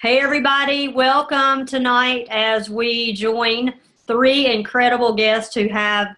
Hey everybody, welcome tonight as we join three incredible guests who have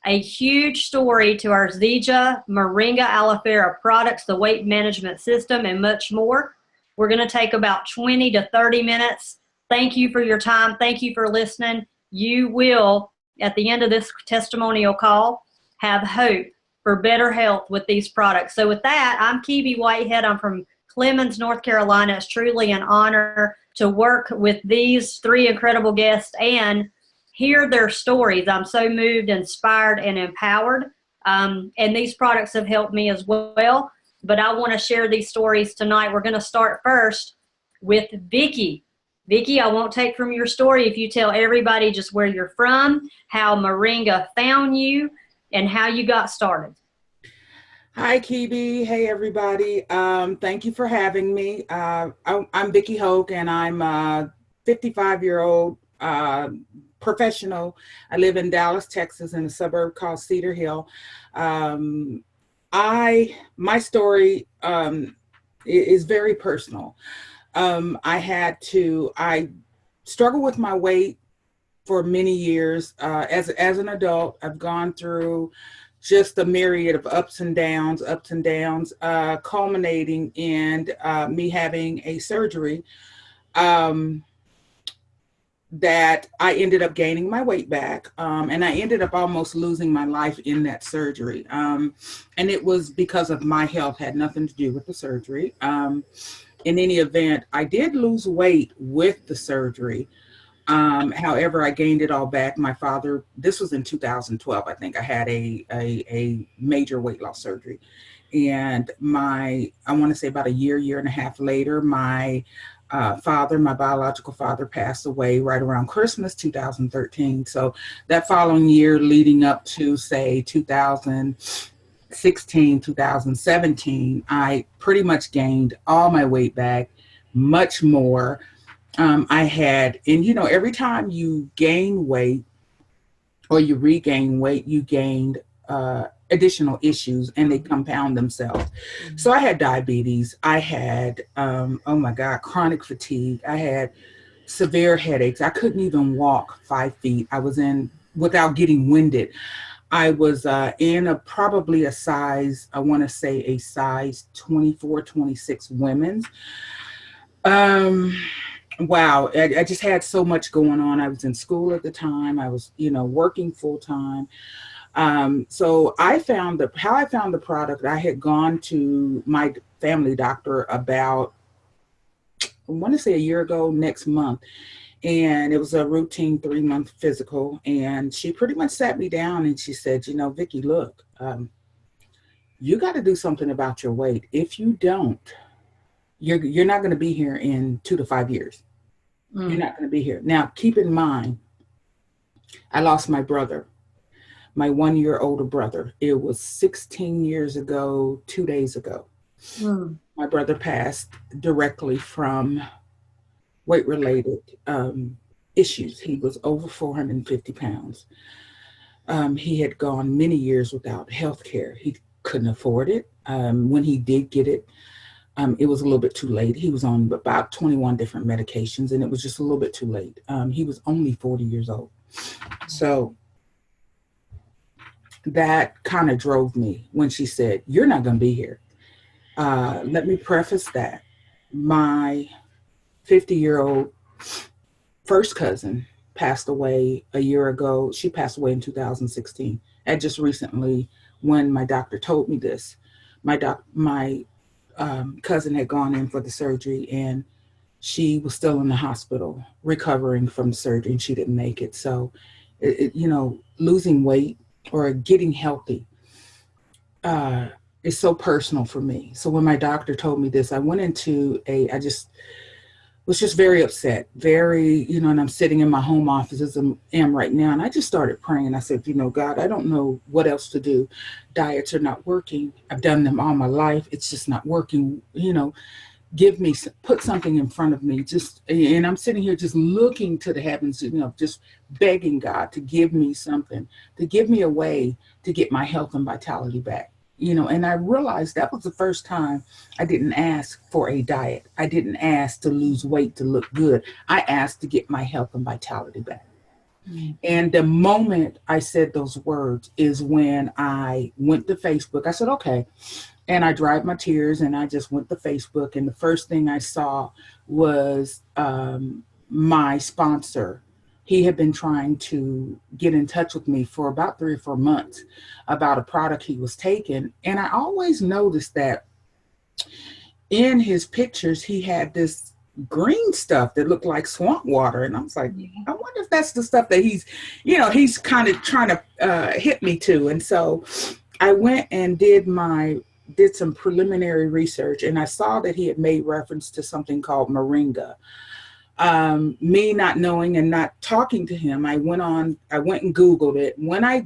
a huge story to our Zija Moringa Aloe Vera products, the weight management system, and much more. We're going to take about 20 to 30 minutes. Thank you for your time. Thank you for listening. You will, at the end of this testimonial call, have hope for better health with these products. So with that, I'm Kebie Whitehead. I'm from Clemens, North Carolina. It's truly an honor to work with these three incredible guests and hear their stories. I'm so moved, inspired, and empowered. And these products have helped me as well. But I want to share these stories tonight. We're going to start first with Vikki. Vikki, I won't take from your story if you tell everybody just where you're from, how Moringa found you, and how you got started. Hi, Kebie. Hey, everybody. Thank you for having me. I'm Vikki Hoke, and I'm a 55-year-old professional. I live in Dallas, Texas, in a suburb called Cedar Hill. My story is very personal. I struggled with my weight for many years. As an adult, I've gone through just a myriad of ups and downs, culminating in me having a surgery that I ended up gaining my weight back. And I ended up almost losing my life in that surgery. And it was because of my health, had nothing to do with the surgery. In any event, I did lose weight with the surgery. However, I gained it all back. My father, this was in 2012, I think I had a major weight loss surgery. And I want to say about a year and a half later, my biological father passed away right around Christmas 2013. So that following year leading up to say 2016, 2017, I pretty much gained all my weight back, much more. Every time you gain weight or you regain weight, you gained additional issues and they compound themselves. Mm-hmm. So I had diabetes. I had, chronic fatigue. I had severe headaches. I couldn't even walk 5 feet. I was without getting winded. I was in probably a size 24, 26 women's. Wow, I just had so much going on. I was in school at the time. I was, working full time. So how I found the product, I had gone to my family doctor about, I want to say a year ago next month. And it was a routine 3-month physical. And she pretty much sat me down and she said, Vikki, look, you got to do something about your weight. If you don't, you're not going to be here in 2 to 5 years. You're not going to be here. Now, keep in mind, I lost my brother, my 1-year older brother. It was 16 years ago, 2 days ago. My brother passed directly from weight-related issues. He was over 450 pounds. He had gone many years without health care. He couldn't afford it. When he did get it, it was a little bit too late. He was on about 21 different medications, and it was just a little bit too late. He was only 40 years old. So that kind of drove me when she said, you're not going to be here. Let me preface that. My 50-year-old first cousin passed away a year ago. She passed away in 2016. And just recently, when my doctor told me this, my cousin had gone in for the surgery and she was still in the hospital recovering from the surgery and she didn't make it. So, losing weight or getting healthy is so personal for me. So when my doctor told me this, I went into I was just very upset, and I'm sitting in my home office as I am right now. And I just started praying. I said, God, I don't know what else to do. Diets are not working. I've done them all my life. It's just not working. Put something in front of me. And I'm sitting here just looking to the heavens, just begging God to give me something, to give me a way to get my health and vitality back. you know, and I realized that was the first time I didn't ask for a diet. I didn't ask to lose weight to look good. I asked to get my health and vitality back. And the moment I said those words is when I went to Facebook. I said, okay. And I dried my tears and I just went to Facebook. And the first thing I saw was my sponsor. He had been trying to get in touch with me for about 3 or 4 months about a product he was taking. And I always noticed that in his pictures, he had this green stuff that looked like swamp water. And I was like, I wonder if that's the stuff that he's, you know, he's kind of trying to hit me to. And so I went and did some preliminary research, and I saw that he had made reference to something called moringa. Me not knowing and not talking to him, I went and Googled it. When I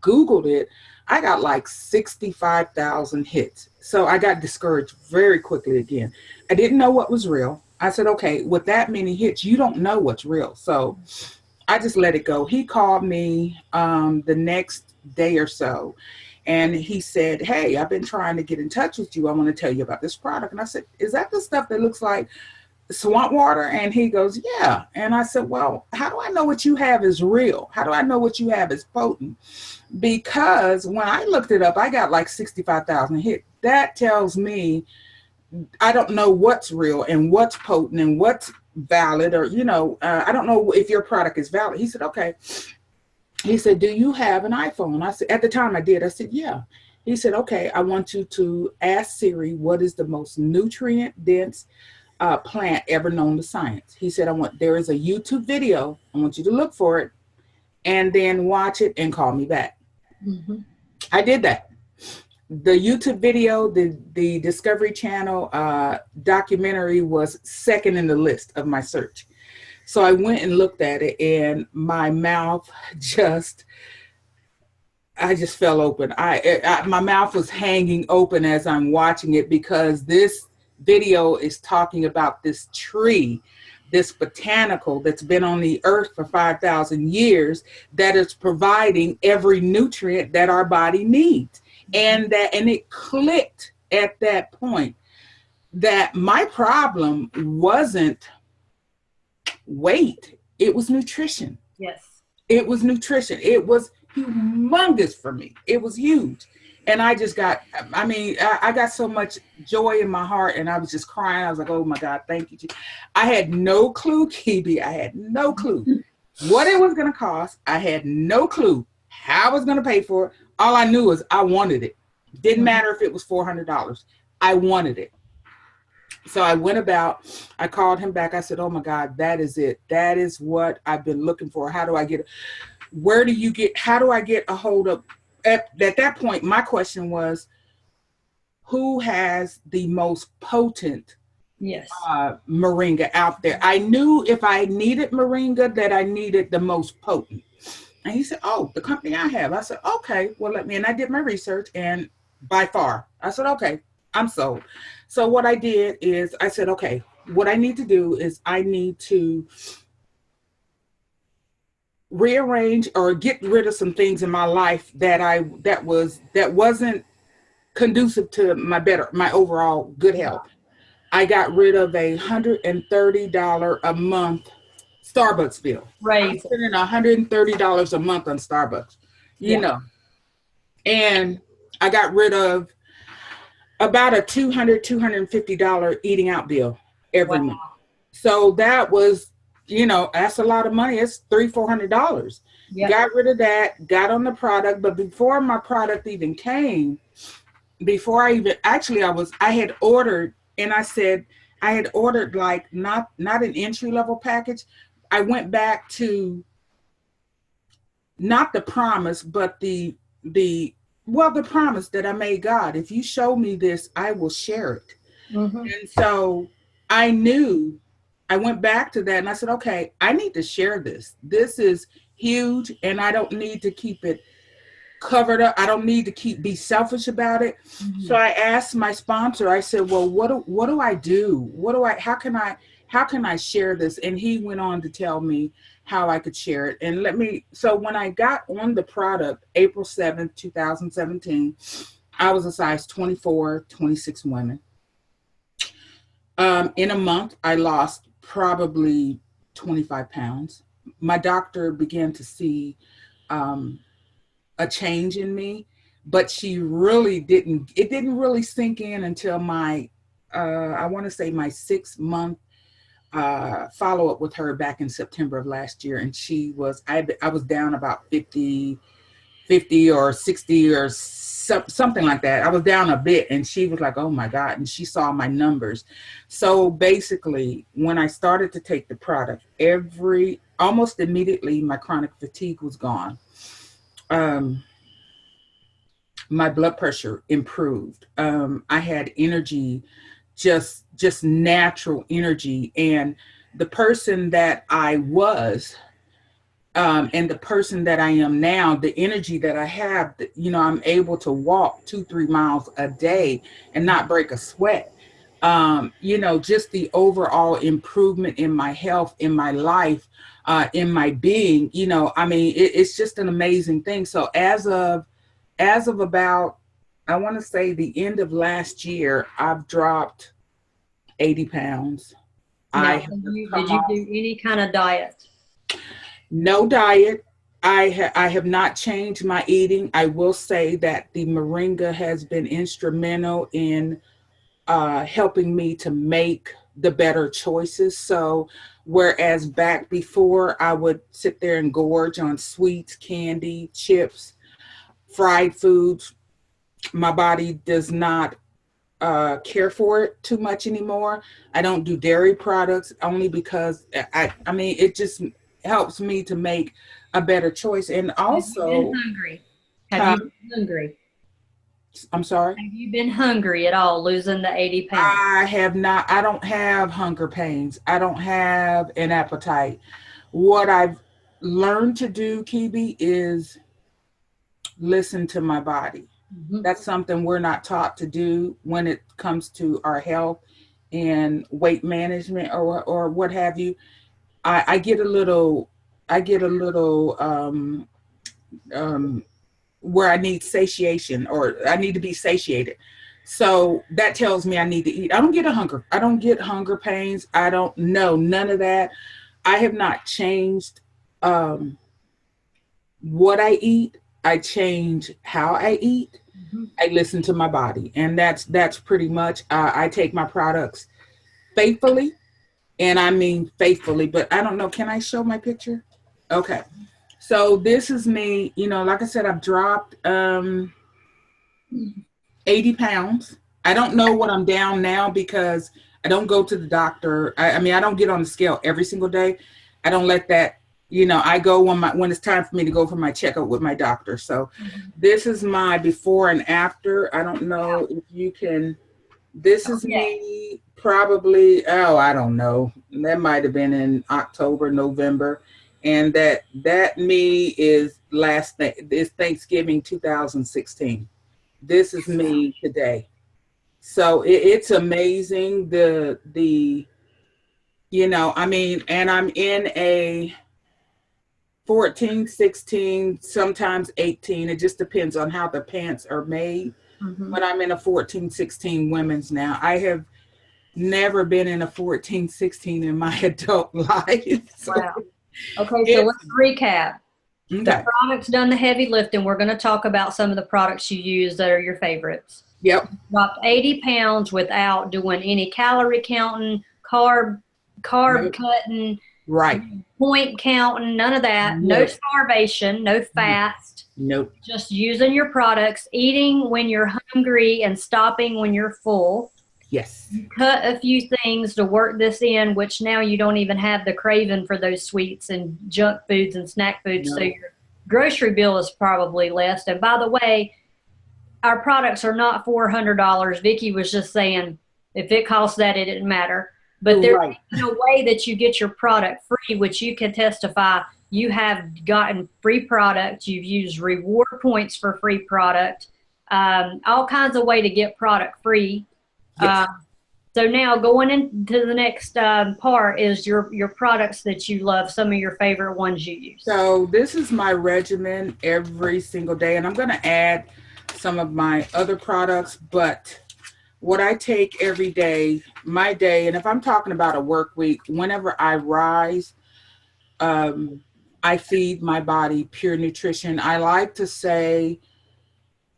Googled it, I got like 65,000 hits. So I got discouraged very quickly again. I didn't know what was real. I said, okay, with that many hits, you don't know what's real. So I just let it go. He called me the next day or so, and he said, hey, I've been trying to get in touch with you. I want to tell you about this product. And I said, is that the stuff that looks like swamp water? And he goes, yeah. And I said, well, how do I know what you have is real? How do I know what you have is potent? Because when I looked it up, I got like 65,000 hits. That tells me I don't know what's real and what's potent and what's valid, or, you know, I don't know if your product is valid. He said, okay. He said, do you have an iPhone? I said, at the time I did. I said, yeah. He said, okay, I want you to ask Siri, what is the most nutrient dense plant ever known to science? He said, there is a YouTube video. I want you to look for it and then watch it and call me back. Mm-hmm. I did that. The YouTube video, the Discovery Channel documentary was second in the list of my search. So I went and looked at it, and my mouth I just fell open. My mouth was hanging open as I'm watching it, because this video is talking about this tree, this botanical that's been on the earth for 5,000 years, that is providing every nutrient that our body needs. And it clicked at that point that my problem wasn't weight, it was nutrition. Yes. It was nutrition. It was humongous for me. It was huge. And I just got, I got so much joy in my heart, and I was just crying. I was like, oh my God, thank you. I had no clue, Kebie. I had no clue what it was going to cost. I had no clue how I was going to pay for it. All I knew was I wanted it. Didn't matter if it was $400. I wanted it. So I went about, I called him back. I said, oh my God, that is it. That is what I've been looking for. How do I get it? How do I get a hold of, at that point, my question was, who has the most potent moringa out there? I knew if I needed moringa that I needed the most potent. And he said, oh, the company I have. I said, okay, well, and I did my research, and by far, I said, okay, I'm sold. So what I did is I said, okay, what I need to do is I need to rearrange or get rid of some things in my life that wasn't conducive to my overall good health. I got rid of $130 a month Starbucks bill. Right. I'm spending $130 a month on Starbucks, you know. And I got rid of about a $250 eating out bill every month. So that was, that's a lot of money. It's $300-$400. Yep. Got rid of that, got on the product. But before my product even came, I had ordered, and I said, I had ordered like not an entry level package. I went back to not the promise, but the promise that I made God. If you show me this, I will share it. Mm-hmm. And so I knew, I went back to that and I said, okay, I need to share this. This is huge, and I don't need to keep it covered up. I don't need to be selfish about it. Mm-hmm. So I asked my sponsor, I said, well, what do I do? How can I share this? And he went on to tell me how I could share it. And so when I got on the product, April 7th, 2017, I was a size 24, 26 women. In a month, I lost probably 25 pounds. My doctor began to see a change in me, but she really didn't. It didn't really sink in until I want to say my 6-month follow up with her back in September of last year, and I was down about 50 or 60 or something like that. I was down a bit, and she was like, oh my God. And she saw my numbers. So basically, when I started to take the product, almost immediately, my chronic fatigue was gone. My blood pressure improved. I had energy, just natural energy. And the person that I was, and the person that I am now, the energy that I have, I'm able to walk 2-3 miles a day and not break a sweat. Just the overall improvement in my health, in my life, in my being, it's just an amazing thing. So as of about, I want to say the end of last year, I've dropped 80 pounds. Now, did you do any kind of diet? No diet. I have not changed my eating. I will say that the moringa has been instrumental in helping me to make the better choices. So whereas back before I would sit there and gorge on sweets, candy, chips, fried foods, my body does not care for it too much anymore. I don't do dairy products only because it just helps me to make a better choice. And also, have you been hungry? Have you been hungry? I'm sorry? Have you been hungry at all, losing the 80 pounds? I have not. I don't have hunger pains. I don't have an appetite. What I've learned to do, Kebie, is listen to my body. Mm-hmm. That's something we're not taught to do when it comes to our health and weight management or what have you. I get a little where I need satiation, or I need to be satiated. So that tells me I need to eat. I don't get hunger pains. I don't know, none of that. I have not changed what I eat. I change how I eat. Mm-hmm. I listen to my body, and that's pretty much. I take my products faithfully, and I mean faithfully. But I don't know. Can I show my picture? Okay. So this is me. Like I said, I've dropped 80 pounds. I don't know what I'm down now because I don't go to the doctor. I don't get on the scale every single day. I don't let that. I go when it's time for me to go for my checkup with my doctor. So this is my before and after. I don't know if you can. This is me probably, I don't know. That might have been in October, November. And that me is is Thanksgiving 2016. This is me today. So it's amazing. And I'm in a 14, 16, sometimes 18. It just depends on how the pants are made. Mm-hmm. But I'm in a 14, 16 women's now. I have never been in a 14, 16 in my adult life. So wow. Okay, so let's recap. Okay. The product's done the heavy lifting. We're going to talk about some of the products you use that are your favorites. Yep. Dropped 80 pounds without doing any calorie counting, carb nope. Cutting, right? Point counting, none of that. Nope. No starvation, no fast. Nope. Just using your products, eating when you're hungry and stopping when you're full. Yes. You cut a few things to work this in, which now you don't even have the craving for those sweets and junk foods and snack foods. No. So your grocery bill is probably less. And by the way, our products are not $400. Vikki was just saying if it costs that, it didn't matter. But there's a way that you get your product free, which you can testify You have gotten free product. You've used reward points for free product. All kinds of way to get product free. Yes. So now going into the next part is your products that you love, some of your favorite ones you use. So this is my regimen every single day, and I'm going to add some of my other products, but what I take every day, my day, and if I'm talking about a work week, whenever I rise, I feed my body pure nutrition. I like to say,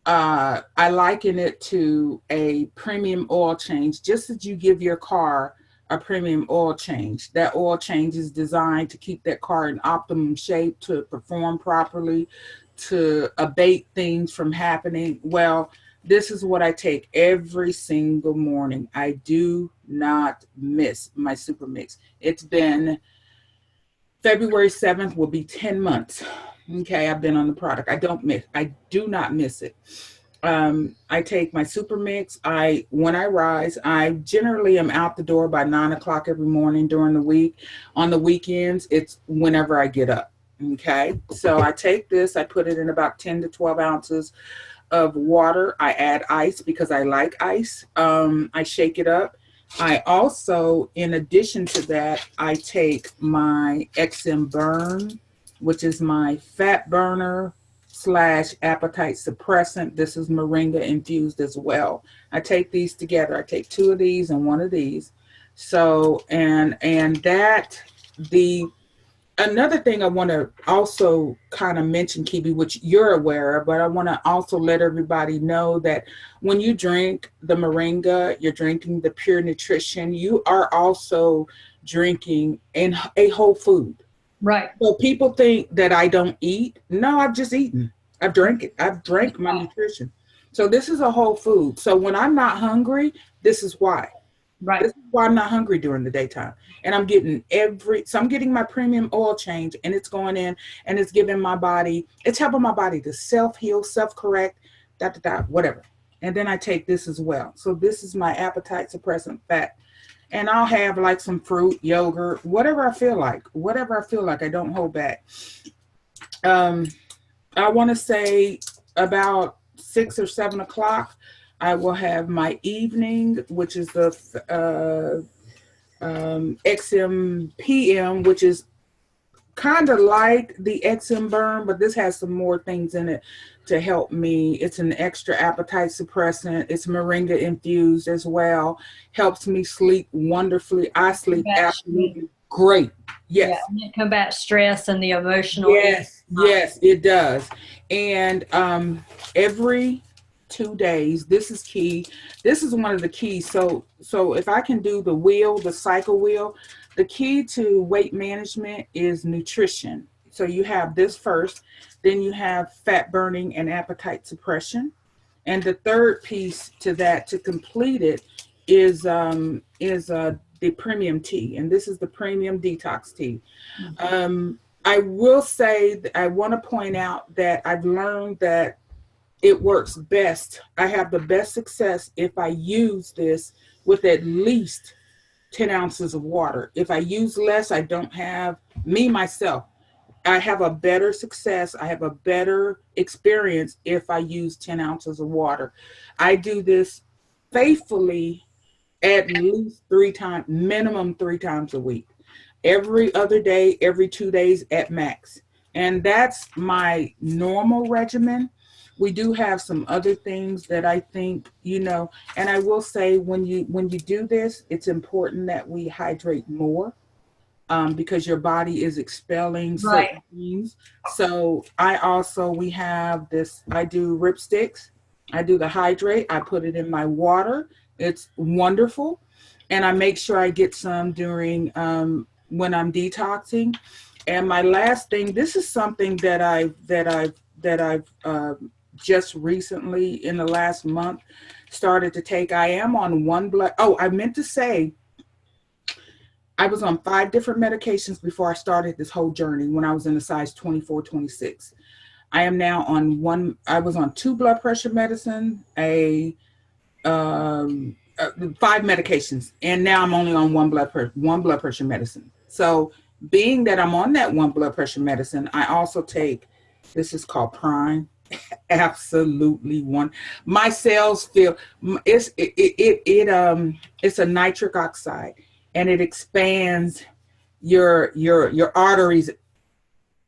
I liken it to a premium oil change. Just as you give your car a premium oil change, that oil change is designed to keep that car in optimum shape, to perform properly, to abate things from happening. Well, this is what I take every single morning. I do not miss my super mix. It's been February 7th will be 10 months. Okay, I've been on the product. I do not miss it. I take my super mix. When I rise, I generally am out the door by 9 o'clock every morning during the week. On the weekends, it's whenever I get up. Okay, so I take this, I put it in about 10 to 12 ounces of water. I add ice because I like ice. I shake it up. I also, in addition to that, I take my XM Burn, which is my fat burner / appetite suppressant. This is moringa infused as well. I take these together. I take 2 of these and 1 of these. So, another thing I want to also kind of mention, Kebie, which you're aware of, but I want to also let everybody know that when you drink the moringa, you're drinking the pure nutrition. You are also drinking a whole food. Right. So people think that I don't eat. No, I've just eaten. I've drank it. I've drank my nutrition. So this is a whole food. So when I'm not hungry, this is why. Right. This is why I'm not hungry during the daytime. And I'm getting I'm getting my premium oil change, and it's going in and it's giving my body, it's helping my body to self-heal, self-correct, whatever. And then I take this as well. So this is my appetite suppressant fat. And I'll have like some fruit, yogurt, whatever I feel like. I don't hold back. I want to say about 6 or 7 o'clock, I will have my evening, which is the XM PM, which is kind of like the XM Burn, but this has some more things in it to help me. It's an extra appetite suppressant. It's moringa infused as well. Helps me sleep wonderfully. I sleep absolutely great. Yes. Yeah, and it combats stress and the emotional. Yes, it does. And every 2 days, this is key. This is one of the keys. So if I can do the cycle wheel, the key to weight management is nutrition. So you have this first, then you have fat burning and appetite suppression. And the third piece to that, to complete it, is the premium tea. And this is the premium detox tea. Mm-hmm. I will say, I want to point out that I've learned that it works best. I have the best success if I use this with at least 10 ounces of water. If I use less, I don't have, myself, I have a better success. I have a better experience if I use 10 ounces of water. I do this faithfully at least 3 times, minimum 3 times a week. Every other day, every 2 days at max. And that's my normal regimen. We do have some other things that I think, and I will say when you do this, it's important that we hydrate more because your body is expelling certain things. So we have this, I do rip sticks. I do the hydrate. I put it in my water. It's wonderful. And I make sure I get some during when I'm detoxing. And my last thing, this is something that I've just recently in the last month started to take. I am on I meant to say I was on 5 different medications before I started this whole journey when I was in a size 24, 26. I am now on I was on 2 blood pressure medicine, 5 medications, and now I'm only on one blood pressure medicine. So being that I'm on that one blood pressure medicine, I also take, this is called Prime. Absolutely one. My cells feel it's a nitric oxide, and it expands your arteries.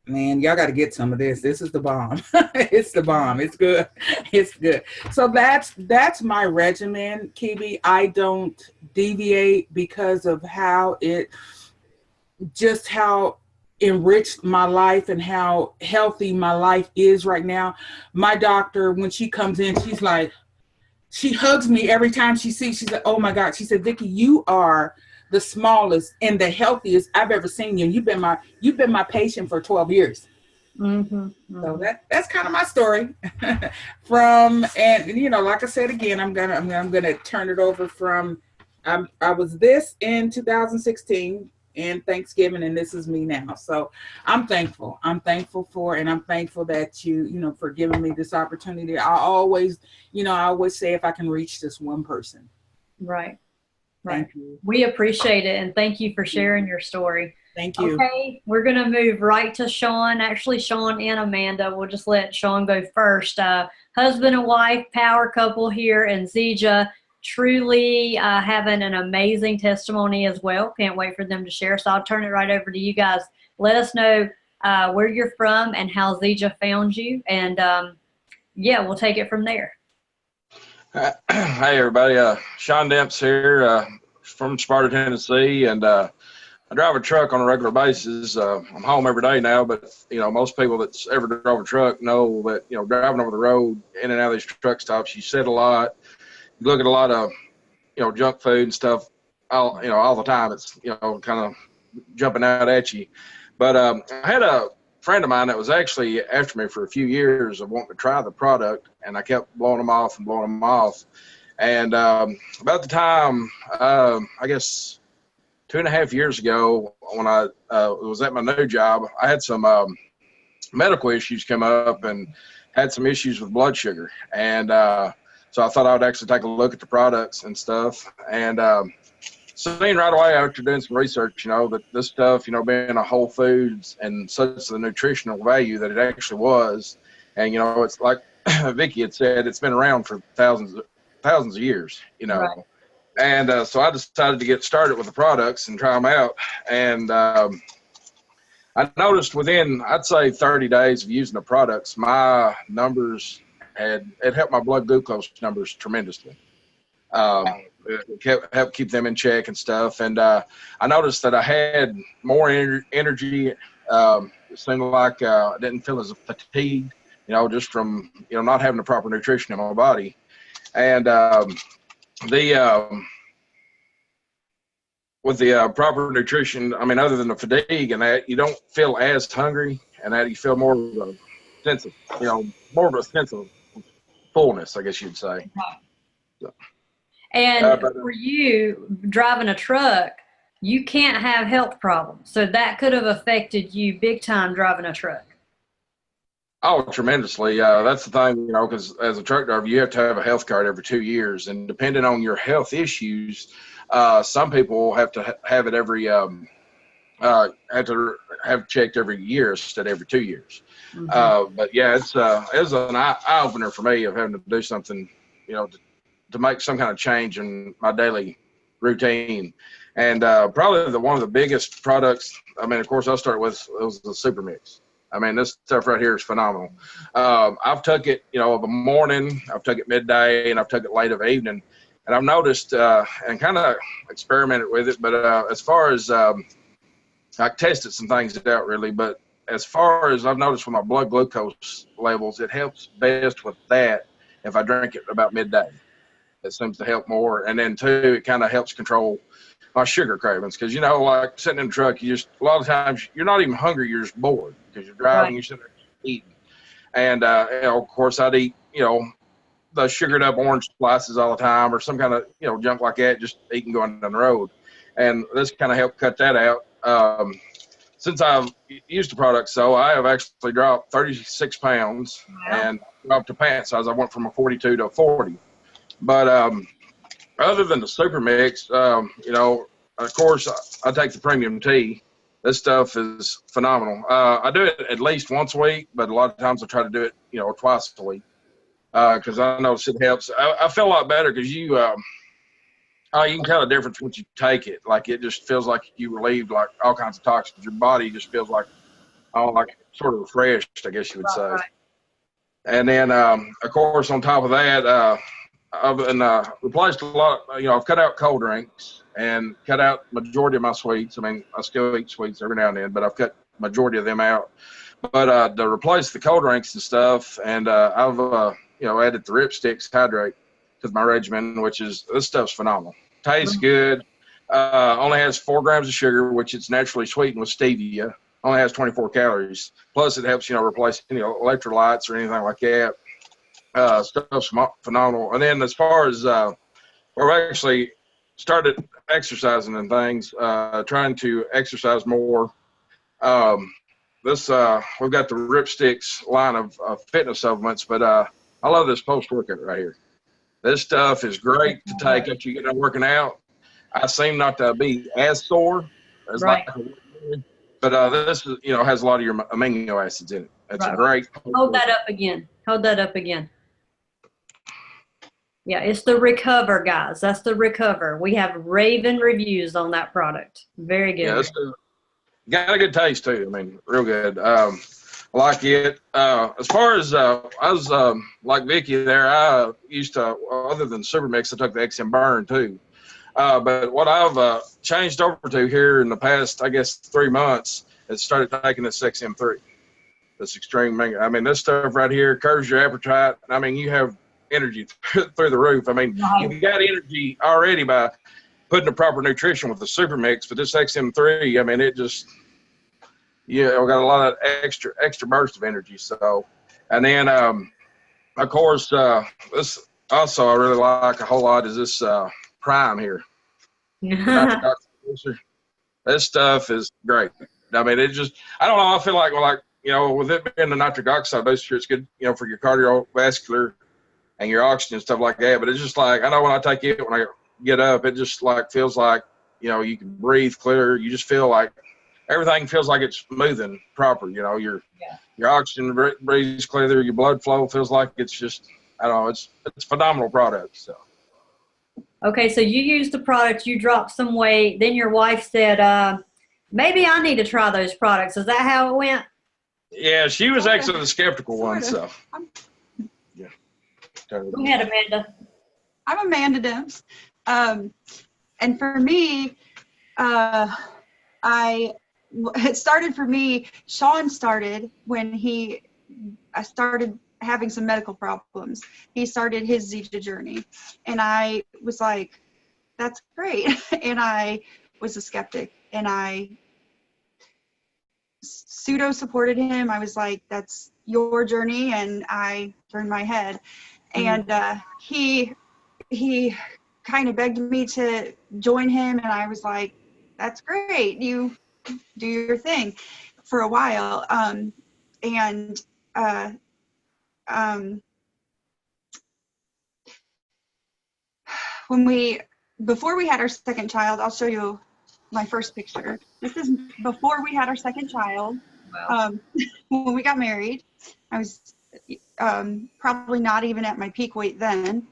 Man, y'all got to get some of this. This is the bomb. It's the bomb. It's good. It's good. So that's my regimen, Kebie. I don't deviate because of how enriched my life and how healthy my life is right now. My doctor, when she comes in, she hugs me every time she sees. She's like, "Oh my God." She said, "Vikki, you are the smallest and the healthiest I've ever seen you. And you've been my patient for 12 years. Mm-hmm, mm-hmm. So that's kind of my story. And like I said again, I'm gonna turn it over from I was this in 2016 and Thanksgiving, and this is me now. So I'm thankful. I'm thankful that you for giving me this opportunity. I always say if I can reach this one person. Right. Thank you. We appreciate it, and thank you for sharing your story. Thank you. Okay, we're going to move right to Sean. Actually, Sean and Amanda. We'll just let Sean go first. Husband and wife, power couple here in Zija. Truly having an amazing testimony as well. Can't wait for them to share. So I'll turn it right over to you guys. Let us know where you're from and how Zija found you. And we'll take it from there. Hey everybody, Sean Demps here from Sparta, Tennessee, and I drive a truck on a regular basis. I'm home every day now, but most people that's ever drove a truck know that driving over the road in and out of these truck stops, you sit a lot, you look at a lot of junk food and stuff all the time. It's kind of jumping out at you. But I had a friend of mine that was actually after me for a few years of wanting to try the product, and I kept blowing them off. And about the time, I guess 2.5 years ago, when I was at my new job, I had some medical issues come up and had some issues with blood sugar. And so I thought I would actually take a look at the products and stuff. And seeing right away after doing some research, that this stuff, being a whole foods and such the nutritional value that it actually was. And, it's like Vikki had said, it's been around for thousands of years, Right. And so I decided to get started with the products and try them out. And I noticed within, I'd say 30 days of using the products, my numbers it helped my blood glucose numbers tremendously. It helped keep them in check and stuff. And I noticed that I had more energy. It seemed like I didn't feel as fatigued, just from, not having the proper nutrition in my body. And with the proper nutrition, other than the fatigue and that, you don't feel as hungry, and that you feel more of a sense of, fullness, I guess you'd say. So. And for you, driving a truck, you can't have health problems. So that could have affected you big time driving a truck. Oh, tremendously. That's the thing, because as a truck driver, you have to have a health card every 2 years. And depending on your health issues, some people have to have it every, have to have checked every year instead of every 2 years. Mm-hmm. But yeah, it was an eye-opener for me of having to do something, to make some kind of change in my daily routine. And probably one of the biggest products, of course, I started with was the Super Mix. This stuff right here is phenomenal. I've took it, of the morning, I've took it midday, and I've took it late of evening. And I've noticed and kind of experimented with it, but as far as I tested some things out really, but as far as I've noticed with my blood glucose levels, it helps best with that if I drink it about midday. It seems to help more. And then two, it kind of helps control my sugar cravings. Because, like sitting in the truck, a lot of times you're not even hungry, you're just bored because you're driving, right. You're sitting there eating. And, of course, I'd eat, the sugared up orange slices all the time or some kind of, junk like that, just eating going down the road. And this kind of helped cut that out. Since I've used the product, so I have actually dropped 36 pounds. Wow. And dropped to pant size. I went from a 42 to a 40. But other than the Super Mix, of course, I take the premium tea, This stuff is phenomenal. I do it at least once a week, but a lot of times I try to do it, twice a week because I notice it helps. I feel a lot better because you can tell the difference once you take it. Like it just feels like you relieved like all kinds of toxins. Your body just feels like sort of refreshed, I guess you would say. Right. And then, of course, on top of that, I've been replaced a lot. I've cut out cold drinks and cut out majority of my sweets. I mean, I still eat sweets every now and then, but I've cut majority of them out. But to replace the cold drinks and stuff, and I've added the ripsticks hydrate to my regimen, which is this stuff's phenomenal. Tastes good. Only has 4 grams of sugar, which it's naturally sweetened with stevia. Only has 24 calories. Plus, it helps replace electrolytes or anything like that. Stuff's phenomenal. And then as far as we've actually started exercising and things, trying to exercise more. We've got the Ripsticks line of fitness supplements, but I love this post-workout right here. This stuff is great to take after you get done working out. I seem not to be as sore as right. But this has a lot of your amino acids in it. It's right. a great. Hold that up again. Yeah, it's the Recover, guys. That's the Recover. We have raving reviews on that product. Very good. Yeah, got a good taste too. I mean, real good. I like it. As far as I was like Vikki there, I used to, other than Super Mix, I took the XM Burn too. But what I've changed over to here in the past, I guess, 3 months, is started taking this XM3. This extreme mega. I mean, this stuff right here curbs your appetite. I mean, you have energy through the roof. I mean, you got energy already by putting the proper nutrition with the Super Mix, but this XM3, I mean, it just, we got a lot of extra burst of energy. So, and then, of course, this also I really like a whole lot is this Prime here. This stuff is great. I mean, it just, I don't know, I feel like, with it being the nitric oxide booster, it's good, for your cardiovascular and your oxygen and stuff like that. But it's just like, I know when I take it, when I get up, it just like feels like, you can breathe clear. You just feel like everything feels like it's moving proper. Your oxygen breathes clear. Your blood flow feels like it's just, I don't know, it's a phenomenal product. So. Okay, so you used the product, you dropped some weight. Then your wife said, maybe I need to try those products. Is that how it went? Yeah, she was actually the skeptical one. So, yeah. Go ahead, Amanda. I'm Amanda Demps. And for me, it started for me, Sean started when I started having some medical problems. He started his Zija journey. And I was like, that's great. And I was a skeptic. And I pseudo supported him. I was like, that's your journey. And I turned my head. And he kind of begged me to join him. And I was like, that's great. You do your thing for a while. Before we had our second child, I'll show you my first picture. This is before we had our second child. Wow. When we got married, I was probably not even at my peak weight then.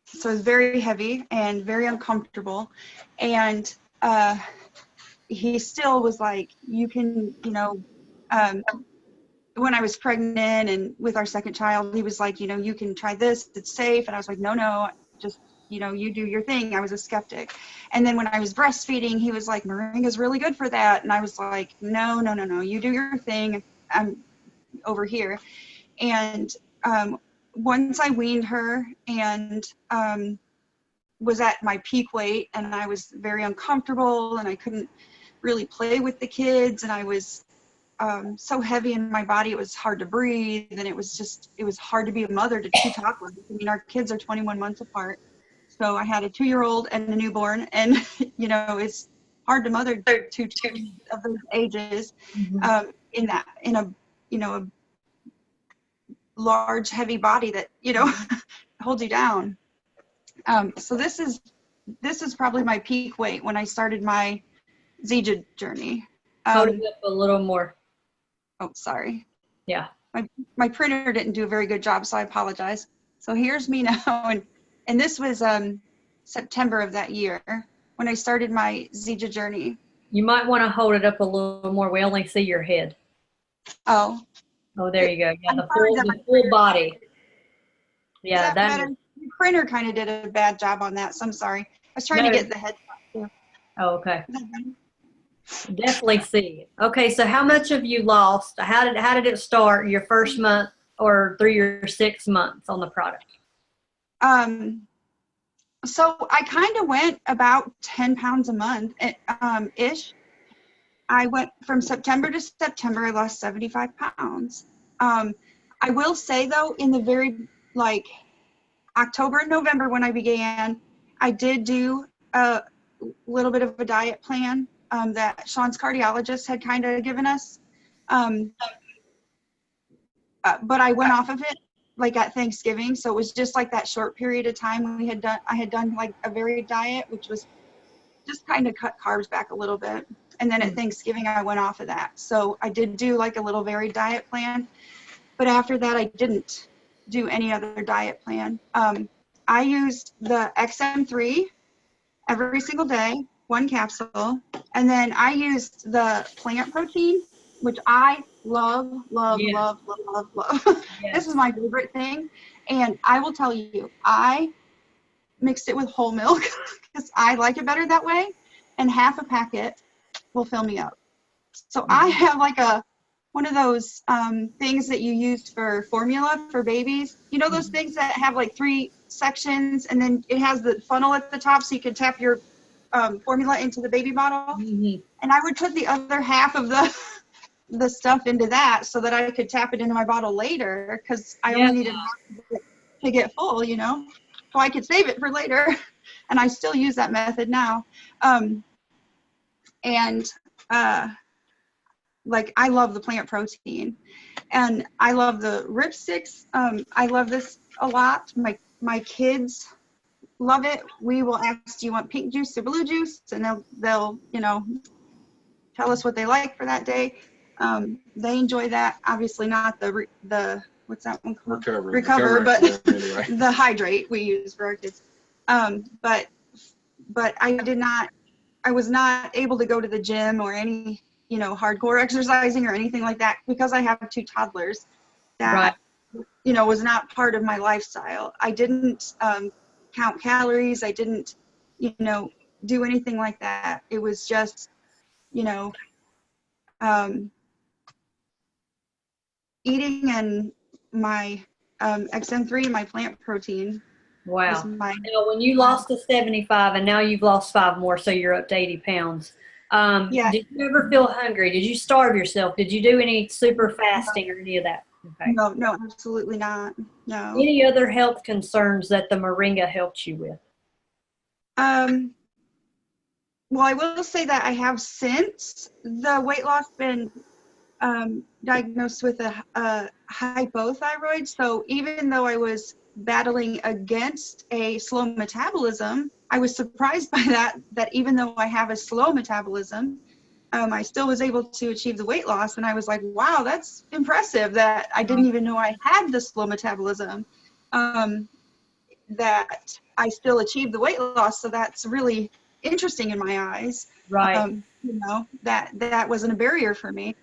So it was very heavy and very uncomfortable. And he still was like, you can, when I was pregnant and with our second child, he was like, you can try this, it's safe. And I was like, no, just, you do your thing. I was a skeptic. And then when I was breastfeeding, he was like, moringa's really good for that. And I was like, no, you do your thing. I'm over here. And once I weaned her and was at my peak weight, and I was very uncomfortable and I couldn't really play with the kids, and I was so heavy in my body, it was hard to breathe, and it was hard to be a mother to 2 toddlers. I mean, our kids are 21 months apart. So I had a 2-year-old and a newborn, and it's hard to mother 2 of those ages in a large, heavy body that holds you down. So this is this is probably my peak weight when I started my Zija journey. Hold it up a little more. Oh, sorry. Yeah. My printer didn't do a very good job, so I apologize. So here's me now, and this was September of that year when I started my Zija journey. You might want to hold it up a little more. We only see your head. Oh. Oh, there you go. Yeah, the full body. Yeah, that better? The printer kind of did a bad job on that, so I'm sorry. I was trying to get the head. Oh, okay. Definitely see. Okay, so how much have you lost? How did it start your first month or through your 6 months on the product? So I kind of went about 10 pounds a month ish. I went from September to September, I lost 75 pounds. I will say though, in the very October and November when I began, I did do a little bit of a diet plan that Sean's cardiologist had kind of given us. But I went off of it at Thanksgiving. So it was just that short period of time I had done a varied diet, which was just kind of cut carbs back a little bit. And then at Thanksgiving, I went off of that. So I did do a little varied diet plan. But after that, I didn't do any other diet plan. I used the XM3 every single day, 1 capsule. And then I used the plant protein, which I love. Yes. This is my favorite thing. And I will tell you, I mixed it with whole milk because I like it better that way. And half a packet will fill me up. So I have one of those things that you use for formula for babies. You know those things that have 3 sections and then it has the funnel at the top so you can tap your formula into the baby bottle. Mm-hmm. And I would put the other half of the stuff into that so that I could tap it into my bottle later because I only needed half to get full, so I could save it for later. And I still use that method now. I love the plant protein and I love the rib sticks. I love this a lot. My kids love it. We will ask, do you want pink juice or blue juice? And they'll tell us what they like for that day. They enjoy that. Obviously not the what's that one called? Recover, but anyway. The hydrate we use for our kids. But I was not able to go to the gym or any, hardcore exercising or anything like that because I have 2 toddlers that, was not part of my lifestyle. I didn't count calories. I didn't, do anything like that. It was just, eating and my XM3 and my plant protein. Wow. Now, when you lost to 75 and now you've lost 5 more, so you're up to 80 pounds. Did you ever feel hungry? Did you starve yourself? Did you do any super fasting or any of that? Okay. No, absolutely not. No. Any other health concerns that the Moringa helped you with? Well, I will say that I have since the weight loss been diagnosed with a hypothyroid. So even though I was battling against a slow metabolism, I was surprised by that even though I have a slow metabolism, I still was able to achieve the weight loss. And I was like, wow, that's impressive that I didn't even know I had the slow metabolism, that I still achieved the weight loss. So that's really interesting in my eyes. Right. That wasn't a barrier for me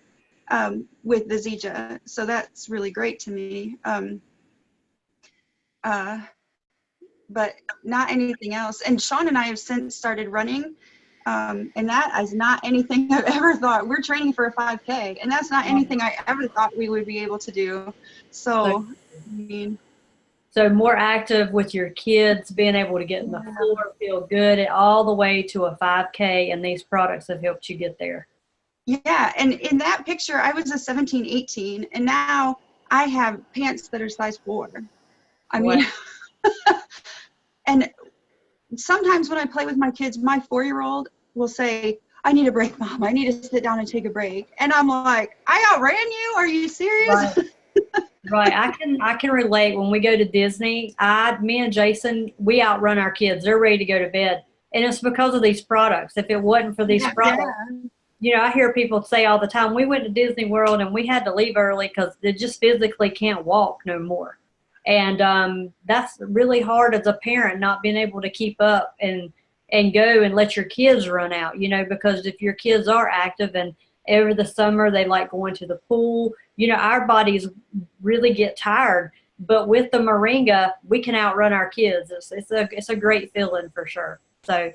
with the Zija. So that's really great to me. But not anything else. And Sean and I have since started running. And that is not anything I've ever thought. We're training for a 5K, and that's not anything I ever thought we would be able to do. So, So more active with your kids, being able to get in the floor, feel good, all the way to a 5K, and these products have helped you get there. Yeah, and in that picture, I was a 17, 18, and now I have pants that are size 4. I mean, and sometimes when I play with my kids, my 4-year-old will say, I need a break, Mom. I need to sit down and take a break. And I'm like, I outran you? Are you serious? Right. I can relate. When we go to Disney, me and Jason, we outrun our kids. They're ready to go to bed. And it's because of these products. If it wasn't for these products, you know, I hear people say all the time, we went to Disney World and we had to leave early because they just physically can't walk no more. And that's really hard as a parent, not being able to keep up and go and let your kids run out, you know, because if your kids are active and over the summer they like going to the pool, you know, our bodies really get tired. But with the Moringa, we can outrun our kids. It's a great feeling for sure. So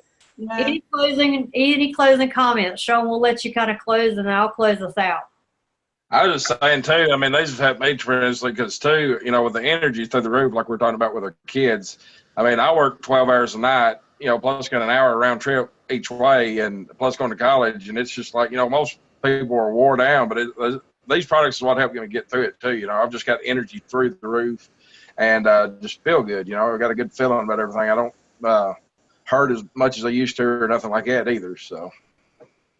any closing comments? Sean, we'll let you kind of close and I'll close us out. I was just saying too, I mean, these have helped me tremendously because too, you know, with the energy through the roof, like we're talking about with our kids. I mean, I work 12 hours a night, you know, plus got an hour round trip each way and plus going to college. And it's just like, you know, most people are wore down, but these products is what help me get through it too. You know, I've just got energy through the roof and just feel good. You know, I've got a good feeling about everything. I don't hurt as much as I used to or nothing like that either. So.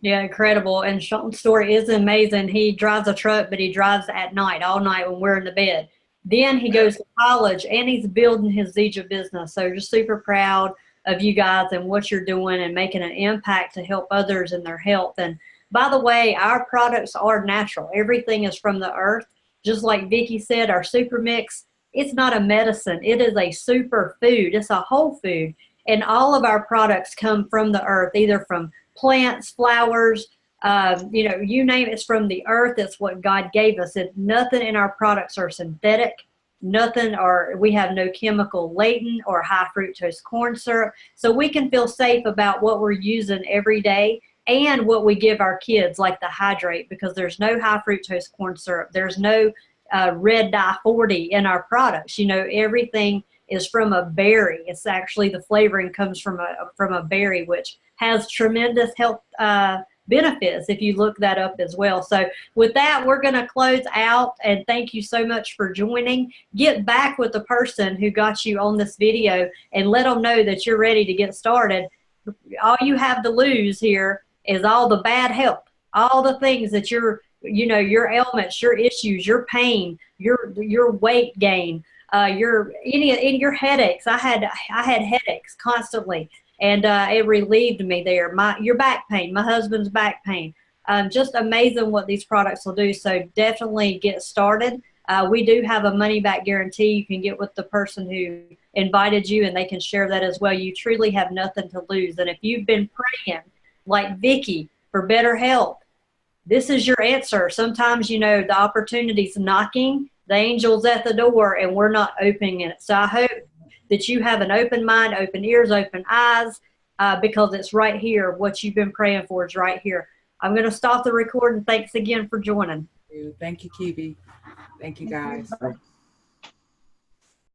Yeah, incredible. And Sean's story is amazing. He drives a truck, but he drives at night, all night when we're in the bed. Then he goes to college and he's building his Zija business. So just super proud of you guys and what you're doing and making an impact to help others in their health. And by the way, our products are natural. Everything is from the earth. Just like Vikki said, our super mix, it's not a medicine. It is a super food. It's a whole food. And all of our products come from the earth, either from plants, flowers, you know, you name it, it's from the earth. It's what God gave us. Nothing in our products are synthetic. Nothing, or we have no chemical laden or high fructose corn syrup. So we can feel safe about what we're using every day and what we give our kids, like the hydrate, because there's no high fructose corn syrup. There's no red dye 40 in our products. You know, everything is from a berry. It's actually, the flavoring comes from a berry, which has tremendous health benefits if you look that up as well. So with that, we're going to close out, and thank you so much for joining. Get back with the person who got you on this video and let them know that you're ready to get started. All you have to lose here is all the bad health, all the things that your ailments, your issues, your pain, your weight gain, your headaches. I had headaches constantly, and it relieved me there. Your back pain, my husband's back pain. Just amazing what these products will do. So definitely get started. We do have a money back guarantee. You can get with the person who invited you, and they can share that as well. You truly have nothing to lose. And if you've been praying like Vikki for better health, this is your answer. Sometimes, you know, the opportunity's knocking, the angel's at the door, and we're not opening it. So I hope that you have an open mind, open ears, open eyes, because it's right here. What you've been praying for is right here. I'm going to stop the recording. Thanks again for joining. Thank you, Kebie. Thank you, guys.